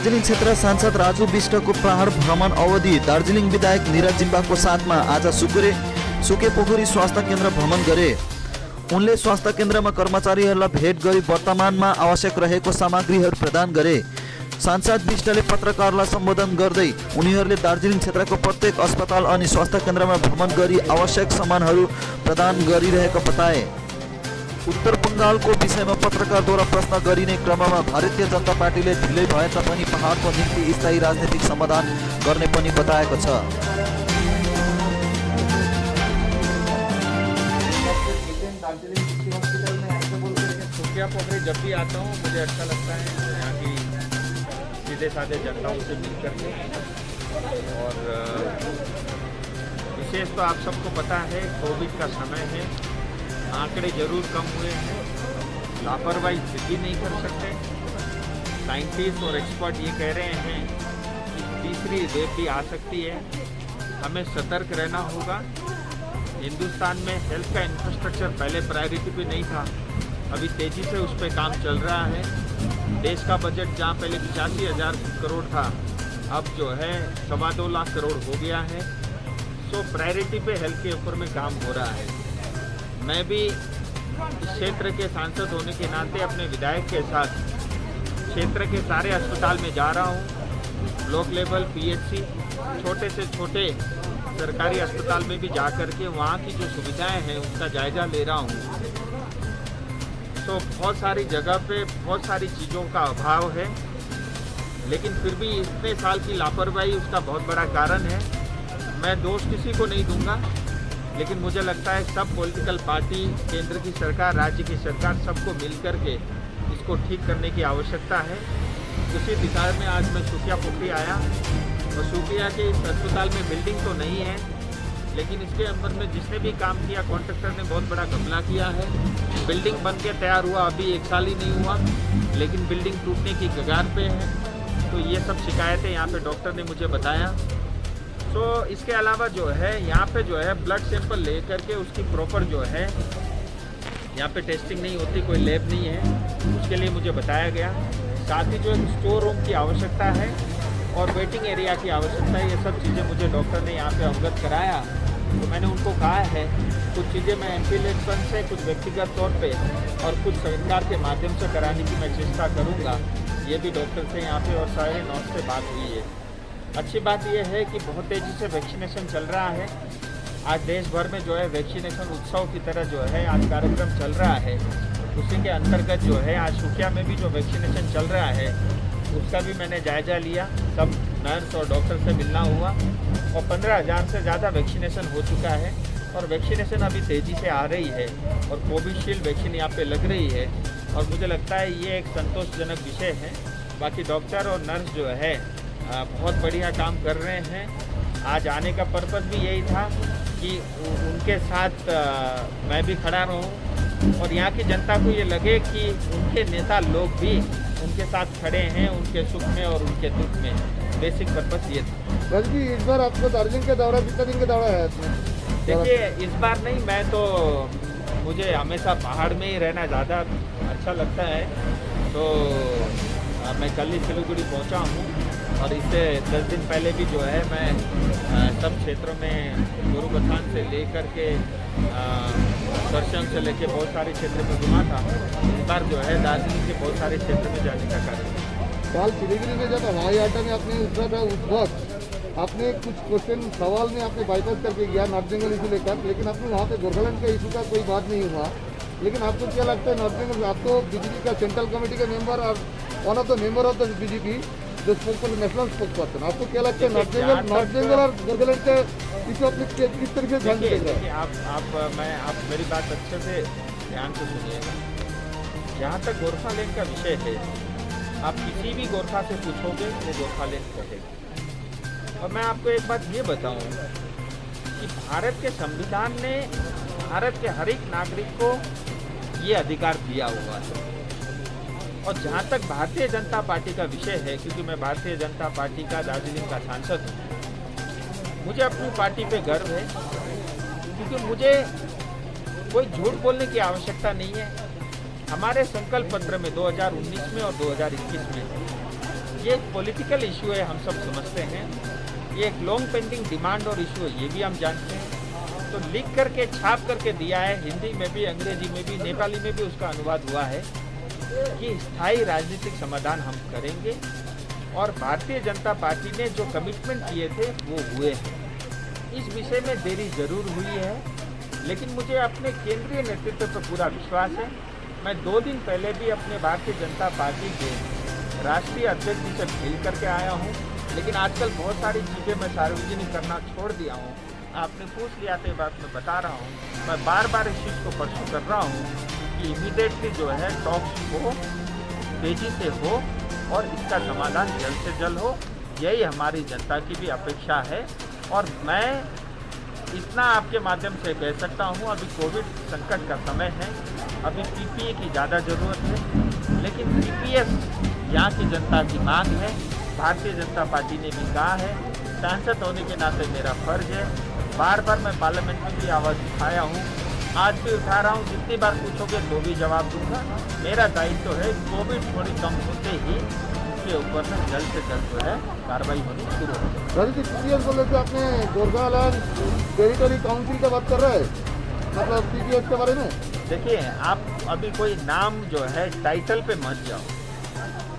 दार्जिलिङ क्षेत्र सांसद राजु विष्टको पहाड भ्रमण अवधि दार्जिलिङ विधायक निरज जिम्बाको साथमा आज सुकेपोखरी स्वास्थ्य केन्द्र भ्रमण गरे। उनले स्वास्थ्य केन्द्रमा कर्मचारीहरूलाई भेट गरी वर्तमानमा आवश्यक रहेको सामग्रीहरू प्रदान गरे। सांसद विष्टले पत्रकारलाई सम्बोधन गर्दै उनीहरूले दार्जिलिङ क्षेत्रको प्रत्येक अस्पताल अनि स्वास्थ्य केन्द्रमा भ्रमण गरी आवश्यक सामानहरू प्रदान गरिरहेको बताए। उत्तर बङ्गालको विषयमा पत्रकारद्वारा प्रश्न गरिने क्रममा भारतीय जनता पार्टीले ढिलै भए तापनि पहाडको निम्ति स्थायी राजनीतिक समाधान गर्ने पनि बताएको छ। सुकियापोखरी जब भी आता हूँ मुझे अच्छा लगता है यहाँ की सीधे साधे जनताओं से मिल करके। और विशेष तो आप सबको पता है कोविड का समय है, आंकड़े जरूर कम हुए हैं, लापरवाही फिर भी नहीं कर सकते। साइंटिस्ट और एक्सपर्ट ये कह रहे हैं कि तीसरी वेव भी आ सकती है, हमें सतर्क रहना होगा। हिंदुस्तान में हेल्थ का इंफ्रास्ट्रक्चर पहले प्रायोरिटी पे नहीं था, अभी तेज़ी से उस पर काम चल रहा है। देश का बजट जहाँ पहले 85,000 करोड़ था, अब जो है 2.25 लाख करोड़ हो गया है। सो प्रायोरिटी पे हेल्थ के ऊपर में काम हो रहा है। मैं भी इस क्षेत्र के सांसद होने के नाते अपने विधायक के साथ क्षेत्र के सारे अस्पताल में जा रहा हूँ। ब्लॉक लेवल पीएचसी, छोटे से छोटे सरकारी अस्पताल में भी जा कर के वहाँ की जो सुविधाएं हैं उसका जायजा ले रहा हूँ। तो बहुत सारी जगह पे बहुत सारी चीज़ों का अभाव है, लेकिन फिर भी इतने साल की लापरवाही उसका बहुत बड़ा कारण है। मैं दोष किसी को नहीं दूंगा, लेकिन मुझे लगता है सब पॉलिटिकल पार्टी, केंद्र की सरकार, राज्य की सरकार, सबको मिल कर के इसको ठीक करने की आवश्यकता है। उसी दिशा में आज मैं सुकियापोखरी आया और सुकिया के इस अस्पताल में बिल्डिंग तो नहीं है, लेकिन इसके अंदर में जिसने भी काम किया कॉन्ट्रैक्टर ने बहुत बड़ा घपला किया है। बिल्डिंग बन के तैयार हुआ अभी 1 साल ही नहीं हुआ, लेकिन बिल्डिंग टूटने की कगार पे है। तो ये सब शिकायतें यहाँ पे डॉक्टर ने मुझे बताया। तो इसके अलावा जो है यहाँ पे जो है ब्लड सैंपल ले करके उसकी प्रॉपर जो है यहाँ पे टेस्टिंग नहीं होती, कोई लैब नहीं है, उसके लिए मुझे बताया गया। साथ ही जो एक स्टोर रूम की आवश्यकता है और वेटिंग एरिया की आवश्यकता है, ये सब चीज़ें मुझे डॉक्टर ने यहाँ पे अवगत कराया। तो मैंने उनको कहा है कुछ चीज़ें मैं एम्बुलेंस फंड से, कुछ व्यक्तिगत तौर पे और कुछ सरकार के माध्यम से कराने की मैं चेष्टा करूँगा। ये भी डॉक्टर से यहाँ पे और सारे नर्स से बात हुई है। अच्छी बात यह है कि बहुत तेज़ी से वैक्सीनेशन चल रहा है। आज देश भर में जो है वैक्सीनेशन उत्सव की तरह जो है आज कार्यक्रम चल रहा है। उसी के अंतर्गत जो है आज सुकिया में भी जो वैक्सीनेशन चल रहा है उसका भी मैंने जायजा लिया। सब नर्स और डॉक्टर से मिलना हुआ और 15,000 से ज़्यादा वैक्सीनेशन हो चुका है और वैक्सीनेशन अभी तेज़ी से आ रही है और कोविशील्ड वैक्सीन यहाँ पे लग रही है और मुझे लगता है ये एक संतोषजनक विषय है। बाकी डॉक्टर और नर्स जो है बहुत बढ़िया काम कर रहे हैं। आज आने का पर्पज़ भी यही था कि उनके साथ मैं भी खड़ा रहूं और यहाँ की जनता को ये लगे कि उनके नेता लोग भी उनके साथ खड़े हैं, उनके सुख में और उनके दुख में। बेसिक पर्पज़ ये था। बस भी इस बार आपको दार्जिलिंग का दौरा, कितना दिन का दौरा है? देखिए इस बार नहीं, मैं तो मुझे हमेशा पहाड़ में ही रहना ज़्यादा अच्छा लगता है। तो मैं कल ही सिलीगुड़ी पहुँचा हूँ और इससे 10 दिन पहले भी जो है मैं सब क्षेत्रों में गुरुबथान से लेकर के दर्शन से लेके बहुत सारे क्षेत्र में घुमा था। इस बार जो है दार्जिलिंग के बहुत सारे क्षेत्र में जाने का कार्यक्रम। कल सिलीगुड़ी में जब हवाई अड्डा में आपने उतरा था उस वक्त आपने कुछ क्वेश्चन सवाल में आपने बाईपास करके गया नॉर्थ बेंगल इशू लेकर, लेकिन आपने वहाँ पे गोरखालैंड का इशू का कोई बात नहीं हुआ। लेकिन आपको क्या लगता है नॉर्थ बेंगल, आप तो बीजेपी का सेंट्रल कमेटी के मेंबर और one of the member of the BJP जो नेशनल स्पोक्स पर्सन, आपको क्या लगता है नॉर्थ बेंगल और गोरखालैंड के इशू आपने किस तरीके से ध्यान देख रहे हैं? आप मेरी बात अच्छे से ध्यान से सुनिएगा। जहाँ तक गोरखालैंड का विषय है, आप किसी भी गोरखा से पूछोगे वो गोरखालैंड कहेगा। और मैं आपको एक बात ये बताऊं कि भारत के संविधान ने भारत के हर एक नागरिक को ये अधिकार दिया हुआ है। और जहाँ तक भारतीय जनता पार्टी का विषय है, क्योंकि मैं भारतीय जनता पार्टी का दार्जिलिंग का सांसद हूँ, मुझे अपनी पार्टी पे गर्व है, क्योंकि मुझे कोई झूठ बोलने की आवश्यकता नहीं है। हमारे संकल्प पत्र में 2019 में और 2021 में ये एक पॉलिटिकल इशू है, हम सब समझते हैं। ये एक लॉन्ग पेंडिंग डिमांड और इशू है, ये भी हम जानते हैं। तो लिख करके छाप करके दिया है, हिंदी में भी, अंग्रेजी में भी, नेपाली में भी उसका अनुवाद हुआ है कि स्थायी राजनीतिक समाधान हम करेंगे। और भारतीय जनता पार्टी ने जो कमिटमेंट किए थे वो हुए हैं। इस विषय में देरी जरूर हुई है, लेकिन मुझे अपने केंद्रीय नेतृत्व पर पूरा विश्वास है। मैं 2 दिन पहले भी अपने भारतीय जनता पार्टी के राष्ट्रीय अध्यक्ष जी से मिल करके आया हूँ, लेकिन आजकल बहुत सारी चीज़ें मैं सार्वजनिक करना छोड़ दिया हूँ। आपने पूछ लिया तो ये बात मैं बता रहा हूँ। मैं बार बार इस चीज़ को परसू कर रहा हूँ कि इमीडिएटली जो है टॉक्स हो, तेजी से हो और इसका समाधान जल्द से जल्द हो। यही हमारी जनता की भी अपेक्षा है। और मैं इतना आपके माध्यम से कह सकता हूँ, अभी कोविड संकट का समय है, अभी पीपीए की ज़्यादा ज़रूरत है, लेकिन पीपीएस यहाँ की जनता की मांग है। भारतीय जनता पार्टी ने भी कहा है, सांसद होने के नाते मेरा फर्ज है। बार बार मैं पार्लियामेंट में भी आवाज़ उठाया हूँ, आज भी उठा रहा हूँ। जितनी बार पूछोगे तो भी जवाब दूंगा। मेरा दायित्व है कोविड थोड़ी कम होते ही उसके ऊपर में जल्द से जल्द जो है कार्रवाई होनी शुरू हो। राजू जी, पीपीएस बोले तो आपने गोरखालैंड टेरिटरी काउंसिल का बात कर रहे हैं, मतलब पीपीएस के बारे में। देखिए, आप अभी कोई नाम जो है टाइटल पे मत जाओ।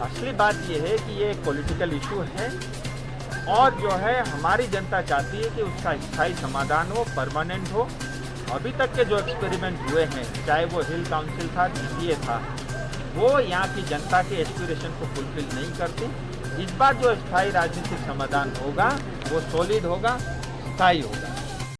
असली बात ये है कि ये एक पॉलिटिकल इशू है और जो है हमारी जनता चाहती है कि उसका स्थायी समाधान हो, परमानेंट हो। अभी तक के जो एक्सपेरिमेंट हुए हैं, चाहे वो हिल काउंसिल था, पीपीए था, वो यहाँ की जनता के एस्पिरेशन को फुलफिल नहीं करते। इस बार जो स्थायी राजनीतिक समाधान होगा वो सॉलिड होगा, स्थायी होगा।